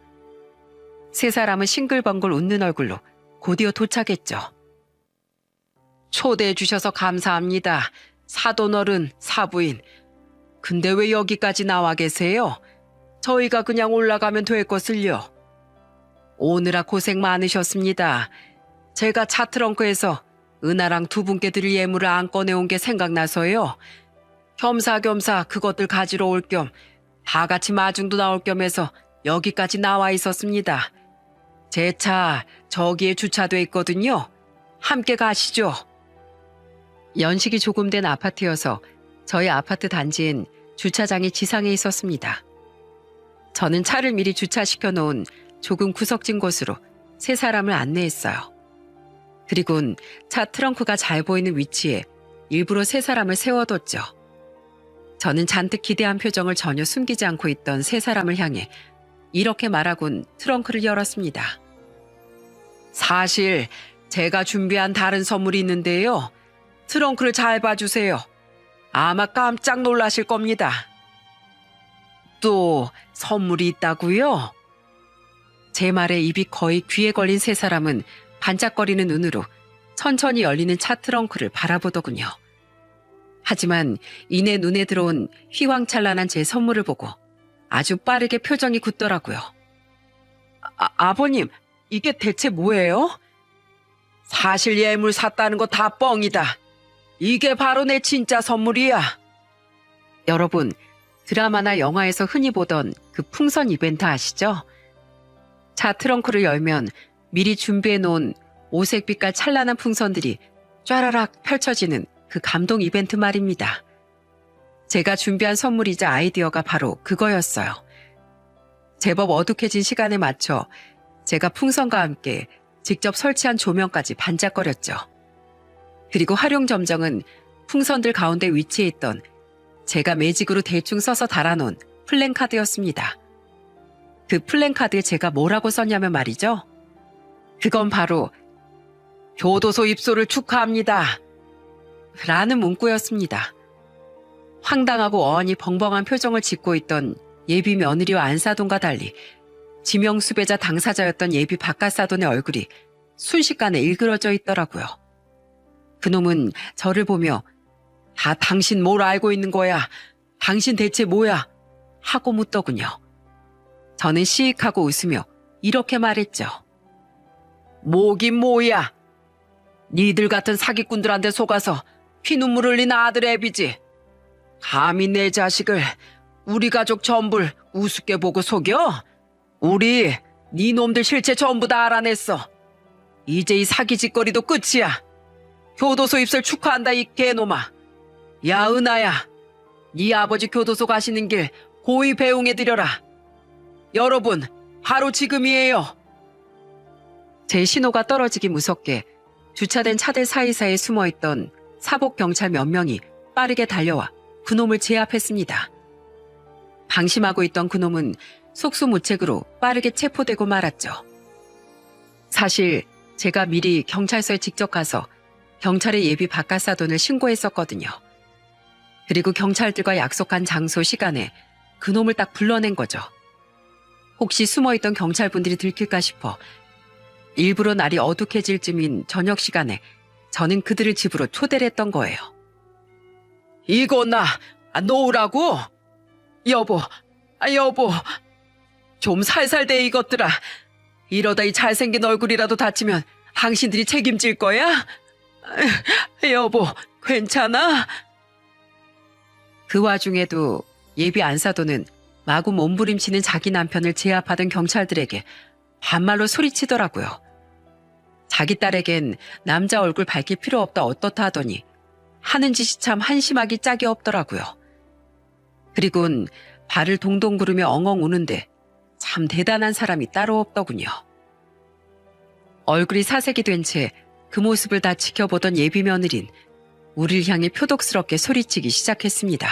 세 사람은 싱글벙글 웃는 얼굴로 곧이어 도착했죠. 초대해 주셔서 감사합니다. 사돈 어른, 사부인. 근데 왜 여기까지 나와 계세요? 저희가 그냥 올라가면 될 것을요. 오느라 고생 많으셨습니다. 제가 차 트렁크에서 은하랑 두 분께 드릴 예물을 안 꺼내온 게 생각나서요. 겸사겸사 그것들 가지러 올 겸 다 같이 마중도 나올 겸 해서 여기까지 나와 있었습니다. 제 차 저기에 주차돼 있거든요. 함께 가시죠. 연식이 조금 된 아파트여서 저희 아파트 단지엔 주차장이 지상에 있었습니다. 저는 차를 미리 주차시켜 놓은 조금 구석진 곳으로 세 사람을 안내했어요. 그리고는 차 트렁크가 잘 보이는 위치에 일부러 세 사람을 세워뒀죠. 저는 잔뜩 기대한 표정을 전혀 숨기지 않고 있던 세 사람을 향해 이렇게 말하곤 트렁크를 열었습니다. 사실 제가 준비한 다른 선물이 있는데요. 트렁크를 잘 봐주세요. 아마 깜짝 놀라실 겁니다. 또 선물이 있다고요? 제 말에 입이 거의 귀에 걸린 세 사람은 반짝거리는 눈으로 천천히 열리는 차 트렁크를 바라보더군요. 하지만 이내 눈에 들어온 휘황찬란한 제 선물을 보고 아주 빠르게 표정이 굳더라고요. 아버님, 이게 대체 뭐예요? 사실 예물 샀다는 거 다 뻥이다. 이게 바로 내 진짜 선물이야. 여러분, 드라마나 영화에서 흔히 보던 그 풍선 이벤트 아시죠? 차 트렁크를 열면 미리 준비해 놓은 오색빛깔 찬란한 풍선들이 쫘라락 펼쳐지는 그 감동 이벤트 말입니다. 제가 준비한 선물이자 아이디어가 바로 그거였어요. 제법 어둑해진 시간에 맞춰 제가 풍선과 함께 직접 설치한 조명까지 반짝거렸죠. 그리고 활용점정은 풍선들 가운데 위치해 있던 제가 매직으로 대충 써서 달아놓은 플랜카드였습니다. 그 플랜카드에 제가 뭐라고 썼냐면 말이죠. 그건 바로 교도소 입소를 축하합니다. 라는 문구였습니다. 황당하고 어안이 벙벙한 표정을 짓고 있던 예비 며느리와 안사돈과 달리 지명수배자 당사자였던 예비 박가사돈의 얼굴이 순식간에 일그러져 있더라고요. 그놈은 저를 보며 다 당신 뭘 알고 있는 거야? 당신 대체 뭐야? 하고 묻더군요. 저는 시익하고 웃으며 이렇게 말했죠. 뭐긴 뭐야. 니들 같은 사기꾼들한테 속아서 피눈물 흘린 아들 애비지. 감히 내 자식을, 우리 가족 전부를 우습게 보고 속여? 우리 네 놈들 실체 전부 다 알아냈어. 이제 이 사기 짓거리도 끝이야. 교도소 입설 축하한다 이 개놈아. 야 은하야, 네 아버지 교도소 가시는 길 고이 배웅해드려라. 여러분, 바로 지금이에요. 제 신호가 떨어지기 무섭게 주차된 차들 사이사이에 숨어있던 사복 경찰 몇 명이 빠르게 달려와 그놈을 제압했습니다. 방심하고 있던 그놈은 속수무책으로 빠르게 체포되고 말았죠. 사실 제가 미리 경찰서에 직접 가서 경찰의 예비 바깥사돈을 신고했었거든요. 그리고 경찰들과 약속한 장소 시간에 그놈을 딱 불러낸 거죠. 혹시 숨어있던 경찰분들이 들킬까 싶어 일부러 날이 어둑해질 쯤인 저녁 시간에 저는 그들을 집으로 초대를 했던 거예요. 이거 나 놓으라고? 여보, 여보, 좀 살살 대 이것들아. 이러다 이 잘생긴 얼굴이라도 다치면 당신들이 책임질 거야? 여보, 괜찮아? 그 와중에도 예비 안사도는 마구 몸부림치는 자기 남편을 제압하던 경찰들에게 반말로 소리치더라고요. 자기 딸에겐 남자 얼굴 밝힐 필요 없다 어떻다 하더니 하는 짓이 참 한심하기 짝이 없더라고요. 그리곤 발을 동동 구르며 엉엉 우는데 참 대단한 사람이 따로 없더군요. 얼굴이 사색이 된 채 그 모습을 다 지켜보던 예비 며느린 우리를 향해 표독스럽게 소리치기 시작했습니다.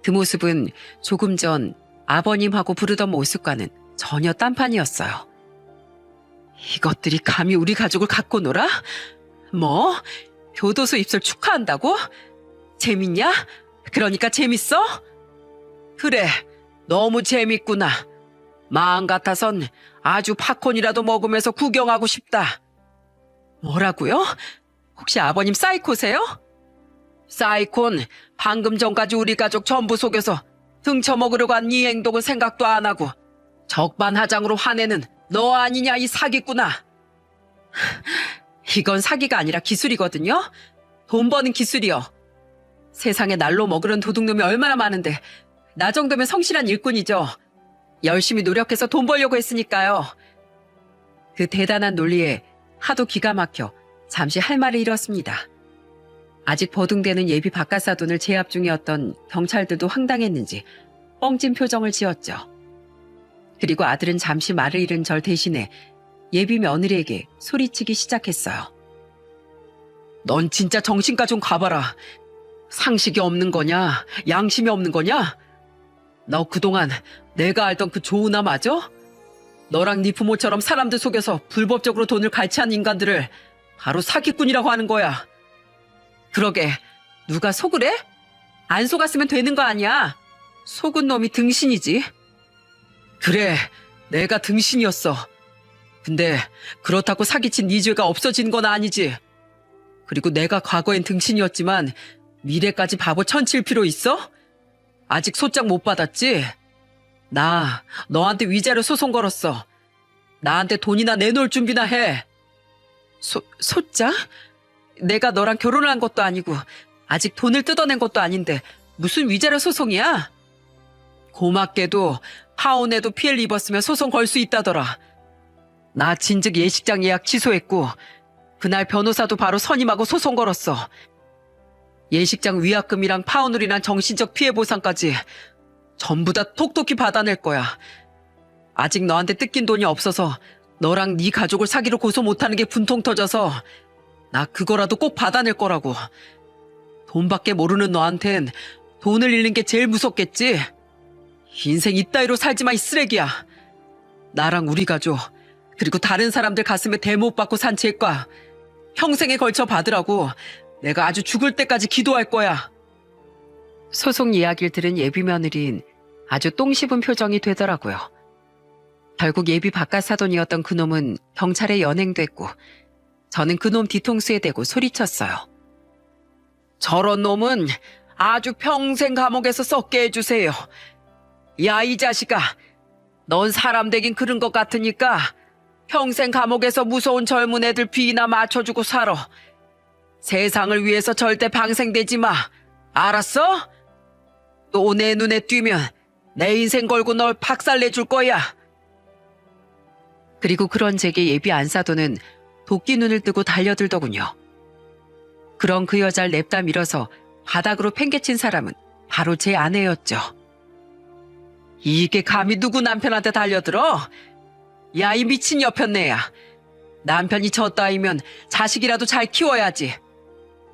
그 모습은 조금 전 아버님하고 부르던 모습과는 전혀 딴판이었어요. 이것들이 감히 우리 가족을 갖고 놀아? 뭐? 교도소 입설 축하한다고? 재밌냐? 그러니까 재밌어? 그래, 너무 재밌구나. 마음 같아선 아주 팝콘이라도 먹으면서 구경하고 싶다. 뭐라고요? 혹시 아버님 사이코세요? 사이콘, 방금 전까지 우리 가족 전부 속여서 등쳐먹으려고 한 네 행동은 생각도 안 하고 적반하장으로 화내는 너 아니냐 이 사기꾼아. 이건 사기가 아니라 기술이거든요. 돈 버는 기술이요. 세상에 날로 먹으려는 도둑놈이 얼마나 많은데 나 정도면 성실한 일꾼이죠. 열심히 노력해서 돈 벌려고 했으니까요. 그 대단한 논리에 하도 기가 막혀 잠시 할 말을 잃었습니다. 아직 버둥대는 예비 바깥사돈을 제압 중이었던 경찰들도 황당했는지 뻥찐 표정을 지었죠. 그리고 아들은 잠시 말을 잃은 절 대신에 예비 며느리에게 소리치기 시작했어요. 넌 진짜 정신과 좀 가봐라. 상식이 없는 거냐? 양심이 없는 거냐? 너 그동안 내가 알던 그 조은아 맞아? 너랑 네 부모처럼 사람들 속여서 불법적으로 돈을 갈취한 인간들을 바로 사기꾼이라고 하는 거야. 그러게 누가 속을 해? 안 속았으면 되는 거 아니야. 속은 놈이 등신이지. 그래, 내가 등신이었어. 근데 그렇다고 사기친 네 죄가 없어진 건 아니지. 그리고 내가 과거엔 등신이었지만 미래까지 바보 천칠 필요 있어? 아직 소장 못 받았지? 나 너한테 위자료 소송 걸었어. 나한테 돈이나 내놓을 준비나 해. 소장? 내가 너랑 결혼을 한 것도 아니고 아직 돈을 뜯어낸 것도 아닌데 무슨 위자료 소송이야? 고맙게도 파혼에도 피해를 입었으면 소송 걸 수 있다더라. 나 진즉 예식장 예약 취소했고 그날 변호사도 바로 선임하고 소송 걸었어. 예식장 위약금이랑 파혼으로 인한 정신적 피해 보상까지 전부 다 톡톡히 받아낼 거야. 아직 너한테 뜯긴 돈이 없어서 너랑 네 가족을 사기로 고소 못하는 게 분통 터져서 나 그거라도 꼭 받아낼 거라고. 돈밖에 모르는 너한텐 돈을 잃는 게 제일 무섭겠지? 인생 이따위로 살지 마, 이 쓰레기야. 나랑 우리 가족, 그리고 다른 사람들 가슴에 대못 받고 산 죄과 평생에 걸쳐 받으라고 내가 아주 죽을 때까지 기도할 거야. 소송 이야기를 들은 예비 며느리인 아주 똥 씹은 표정이 되더라고요. 결국 예비 바깥사돈이었던 그놈은 경찰에 연행됐고 저는 그놈 뒤통수에 대고 소리쳤어요. 저런 놈은 아주 평생 감옥에서 썩게 해주세요. 야, 이 자식아, 넌 사람 되긴 그런 것 같으니까 평생 감옥에서 무서운 젊은 애들 비위나 맞춰주고 살아. 세상을 위해서 절대 방생되지 마. 알았어? 또 내 눈에 띄면 내 인생 걸고 널 박살내줄 거야. 그리고 그런 제게 예비 안사도는 도끼 눈을 뜨고 달려들더군요. 그런 그 여자를 냅다 밀어서 바닥으로 팽개친 사람은 바로 제 아내였죠. 이게 감히 누구 남편한테 달려들어? 야, 이 미친 여편네야. 남편이 저 따위면 자식이라도 잘 키워야지.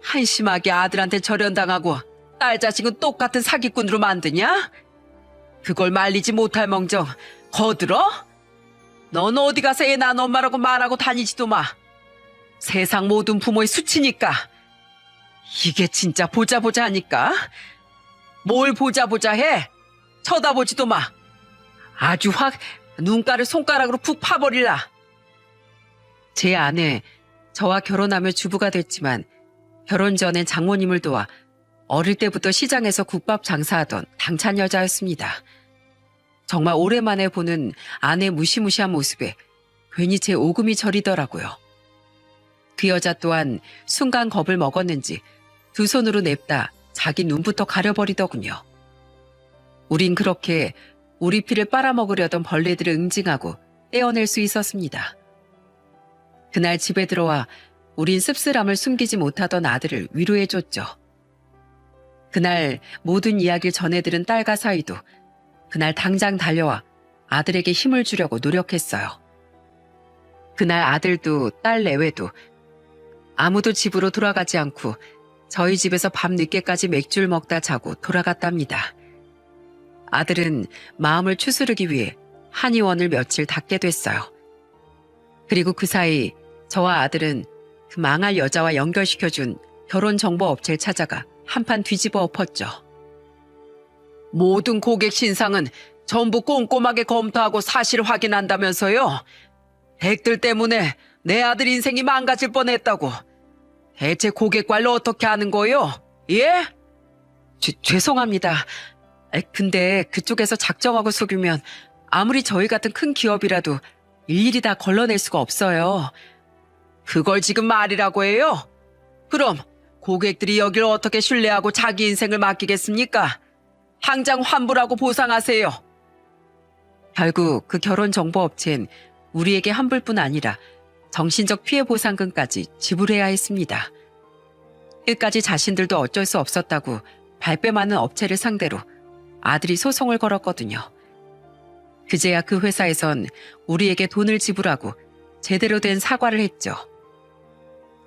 한심하게 아들한테 절연당하고 딸 자식은 똑같은 사기꾼으로 만드냐? 그걸 말리지 못할 멍정 거들어? 넌 어디 가서 애 낳은 엄마라고 말하고 다니지도 마. 세상 모든 부모의 수치니까. 이게 진짜 보자 하니까. 뭘 보자 해? 쳐다보지도 마. 아주 확 눈가를 손가락으로 푹 파버릴라. 제 아내, 저와 결혼하며 주부가 됐지만 결혼 전엔 장모님을 도와 어릴 때부터 시장에서 국밥 장사하던 당찬 여자였습니다. 정말 오랜만에 보는 아내 무시무시한 모습에 괜히 제 오금이 저리더라고요. 그 여자 또한 순간 겁을 먹었는지 두 손으로 냅다 자기 눈부터 가려버리더군요. 우린 그렇게 우리 피를 빨아먹으려던 벌레들을 응징하고 떼어낼 수 있었습니다. 그날 집에 들어와 우린 씁쓸함을 숨기지 못하던 아들을 위로해줬죠. 그날 모든 이야기를 전해들은 딸과 사위도 그날 당장 달려와 아들에게 힘을 주려고 노력했어요. 그날 아들도 딸 내외도 아무도 집으로 돌아가지 않고 저희 집에서 밤 늦게까지 맥주를 먹다 자고 돌아갔답니다. 아들은 마음을 추스르기 위해 한의원을 며칠 닫게 됐어요. 그리고 그 사이 저와 아들은 그 망할 여자와 연결시켜준 결혼정보업체를 찾아가 한판 뒤집어 엎었죠. 모든 고객 신상은 전부 꼼꼼하게 검토하고 사실 확인한다면서요. 댁들 때문에 내 아들 인생이 망가질 뻔했다고. 대체 고객 관리 어떻게 하는 거요? 예? 죄송합니다. 근데 그쪽에서 작정하고 속이면 아무리 저희 같은 큰 기업이라도 일일이 다 걸러낼 수가 없어요. 그걸 지금 말이라고 해요? 그럼 고객들이 여길 어떻게 신뢰하고 자기 인생을 맡기겠습니까? 당장 환불하고 보상하세요. 결국 그 결혼정보업체는 우리에게 환불뿐 아니라 정신적 피해 보상금까지 지불해야 했습니다. 끝까지 자신들도 어쩔 수 없었다고 발뺌 많은 업체를 상대로 아들이 소송을 걸었거든요. 그제야 그 회사에선 우리에게 돈을 지불하고 제대로 된 사과를 했죠.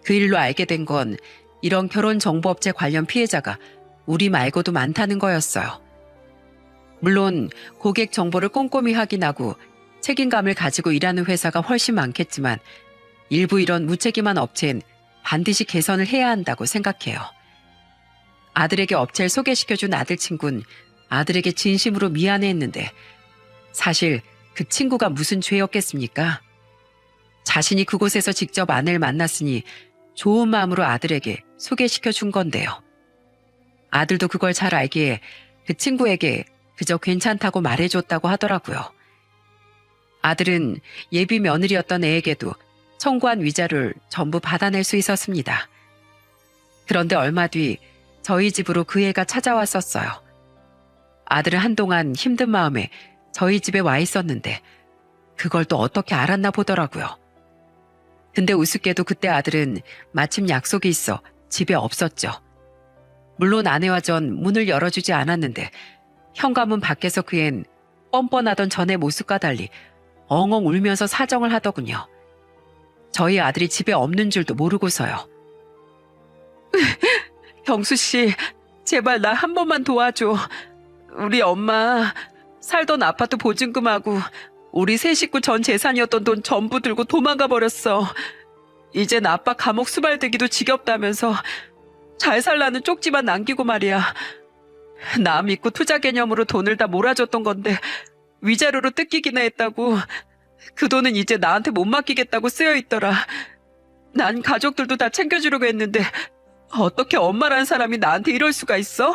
그 일로 알게 된 건 이런 결혼정보업체 관련 피해자가 우리 말고도 많다는 거였어요. 물론 고객 정보를 꼼꼼히 확인하고 책임감을 가지고 일하는 회사가 훨씬 많겠지만 일부 이런 무책임한 업체는 반드시 개선을 해야 한다고 생각해요. 아들에게 업체를 소개시켜준 아들 친구는 아들에게 진심으로 미안해했는데 사실 그 친구가 무슨 죄였겠습니까? 자신이 그곳에서 직접 아내를 만났으니 좋은 마음으로 아들에게 소개시켜준 건데요. 아들도 그걸 잘 알기에 그 친구에게 그저 괜찮다고 말해줬다고 하더라고요. 아들은 예비 며느리였던 애에게도 청구한 위자료를 전부 받아낼 수 있었습니다. 그런데 얼마 뒤 저희 집으로 그 애가 찾아왔었어요. 아들은 한동안 힘든 마음에 저희 집에 와 있었는데 그걸 또 어떻게 알았나 보더라고요. 근데 우습게도 그때 아들은 마침 약속이 있어 집에 없었죠. 물론 아내와 전 문을 열어주지 않았는데 현관문 밖에서 그 앤 뻔뻔하던 전의 모습과 달리 엉엉 울면서 사정을 하더군요. 저희 아들이 집에 없는 줄도 모르고서요. 경수 씨, 제발 나 한 번만 도와줘. 우리 엄마 살던 아파트 보증금하고 우리 세 식구 전 재산이었던 돈 전부 들고 도망가 버렸어. 이젠 아빠 감옥 수발되기도 지겹다면서 잘 살라는 쪽지만 남기고 말이야. 나 믿고 투자 개념으로 돈을 다 몰아줬던 건데 위자료로 뜯기기나 했다고. 그 돈은 이제 나한테 못 맡기겠다고 쓰여있더라. 난 가족들도 다 챙겨주려고 했는데 어떻게 엄마라는 사람이 나한테 이럴 수가 있어?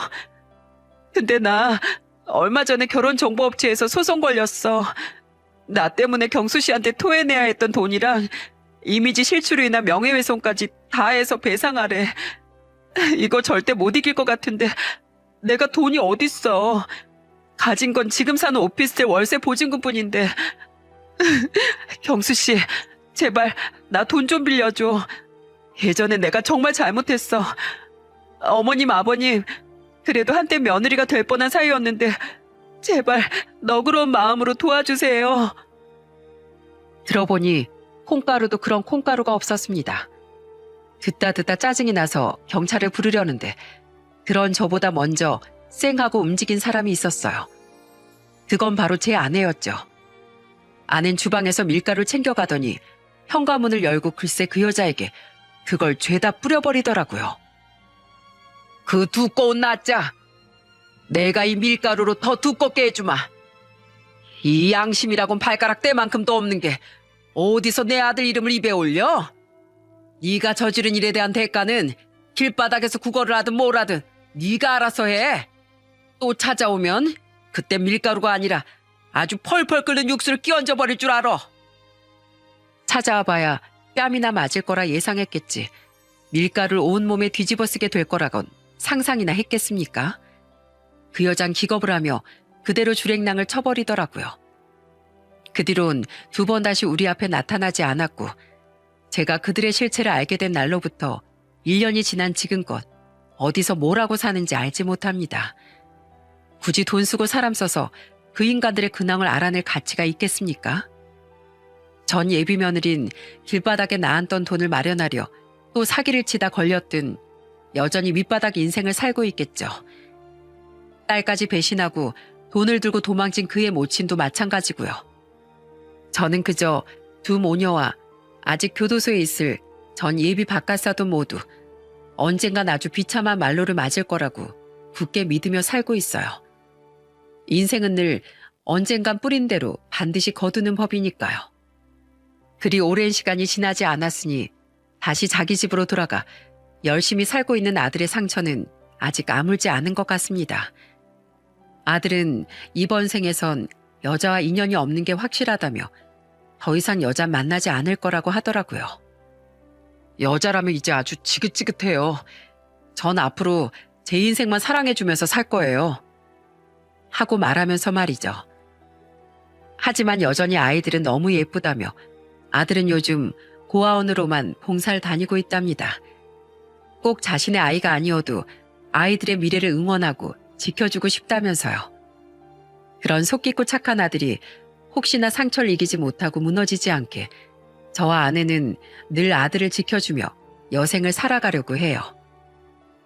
근데 나 얼마 전에 결혼정보업체에서 소송 걸렸어. 나 때문에 경수 씨한테 토해내야 했던 돈이랑 이미지 실추로 인한 명예훼손까지 다 해서 배상하래. 이거 절대 못 이길 것 같은데 내가 돈이 어딨어. 가진 건 지금 사는 오피스텔 월세 보증금뿐인데. 경수 씨, 제발 나 돈 좀 빌려줘. 예전에 내가 정말 잘못했어. 어머님, 아버님, 그래도 한때 며느리가 될 뻔한 사이였는데 제발 너그러운 마음으로 도와주세요. 들어보니 콩가루도 그런 콩가루가 없었습니다. 듣다 짜증이 나서 경찰을 부르려는데 그런 저보다 먼저 쌩하고 움직인 사람이 있었어요. 그건 바로 제 아내였죠. 아낸 주방에서 밀가루를 챙겨가더니 현관문을 열고 글쎄 그 여자에게 그걸 죄다 뿌려버리더라고요. 그 두꺼운 낫자! 내가 이 밀가루로 더 두껍게 해주마. 이 양심이라곤 발가락 떼만큼도 없는 게 어디서 내 아들 이름을 입에 올려? 네가 저지른 일에 대한 대가는 길바닥에서 구걸을 하든 뭘 하든 네가 알아서 해. 또 찾아오면 그때 밀가루가 아니라 아주 펄펄 끓는 육수를 끼얹어 버릴 줄 알아. 찾아와봐야 뺨이나 맞을 거라 예상했겠지. 밀가루를 온몸에 뒤집어 쓰게 될 거라곤 상상이나 했겠습니까? 그 여잔 기겁을 하며 그대로 주랭랑을 쳐버리더라고요. 그 뒤론 두 번 다시 우리 앞에 나타나지 않았고 제가 그들의 실체를 알게 된 날로부터 1년이 지난 지금껏 어디서 뭐라고 사는지 알지 못합니다. 굳이 돈 쓰고 사람 써서 그 인간들의 근황을 알아낼 가치가 있겠습니까? 전 예비 며느린 길바닥에 나앉던 돈을 마련하려 또 사기를 치다 걸렸든 여전히 밑바닥 인생을 살고 있겠죠. 딸까지 배신하고 돈을 들고 도망친 그의 모친도 마찬가지고요. 저는 그저 두 모녀와 아직 교도소에 있을 전 예비 바깥사돈 모두 언젠간 아주 비참한 말로를 맞을 거라고 굳게 믿으며 살고 있어요. 인생은 늘 언젠간 뿌린 대로 반드시 거두는 법이니까요. 그리 오랜 시간이 지나지 않았으니 다시 자기 집으로 돌아가 열심히 살고 있는 아들의 상처는 아직 아물지 않은 것 같습니다. 아들은 이번 생에선 여자와 인연이 없는 게 확실하다며 더 이상 여자 만나지 않을 거라고 하더라고요. 여자라면 이제 아주 지긋지긋해요. 전 앞으로 제 인생만 사랑해주면서 살 거예요. 하고 말하면서 말이죠. 하지만 여전히 아이들은 너무 예쁘다며 아들은 요즘 고아원으로만 봉사를 다니고 있답니다. 꼭 자신의 아이가 아니어도 아이들의 미래를 응원하고 지켜주고 싶다면서요. 그런 속 깊고 착한 아들이 혹시나 상처를 이기지 못하고 무너지지 않게 저와 아내는 늘 아들을 지켜주며 여생을 살아가려고 해요.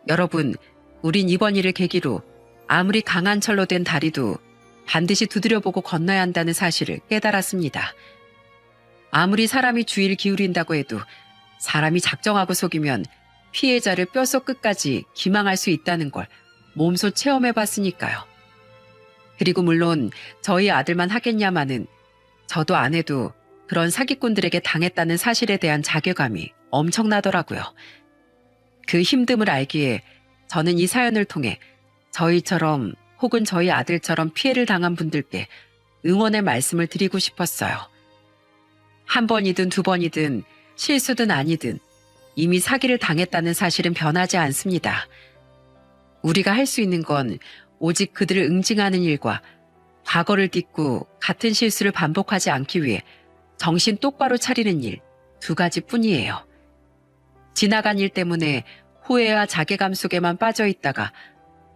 여러분, 우린 이번 일을 계기로 아무리 강한 철로 된 다리도 반드시 두드려보고 건너야 한다는 사실을 깨달았습니다. 아무리 사람이 주의를 기울인다고 해도 사람이 작정하고 속이면 피해자를 뼛속 끝까지 기망할 수 있다는 걸 몸소 체험해봤으니까요. 그리고 물론 저희 아들만 하겠냐마는 저도 아내도 그런 사기꾼들에게 당했다는 사실에 대한 자괴감이 엄청나더라고요. 그 힘듦을 알기에 저는 이 사연을 통해 저희처럼 혹은 저희 아들처럼 피해를 당한 분들께 응원의 말씀을 드리고 싶었어요. 한 번이든 두 번이든 실수든 아니든 이미 사기를 당했다는 사실은 변하지 않습니다. 우리가 할 수 있는 건 오직 그들을 응징하는 일과 과거를 딛고 같은 실수를 반복하지 않기 위해 정신 똑바로 차리는 일 두 가지뿐이에요. 지나간 일 때문에 후회와 자괴감 속에만 빠져 있다가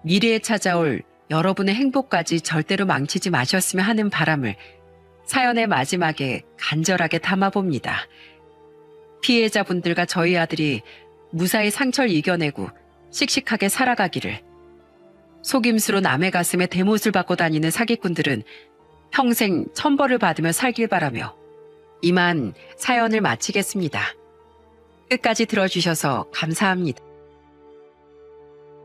미래에 찾아올 여러분의 행복까지 절대로 망치지 마셨으면 하는 바람을 사연의 마지막에 간절하게 담아봅니다. 피해자분들과 저희 아들이 무사히 상처를 이겨내고 씩씩하게 살아가기를. 속임수로 남의 가슴에 대못을 받고 다니는 사기꾼들은 평생 천벌을 받으며 살길 바라며 이만 사연을 마치겠습니다. 끝까지 들어주셔서 감사합니다.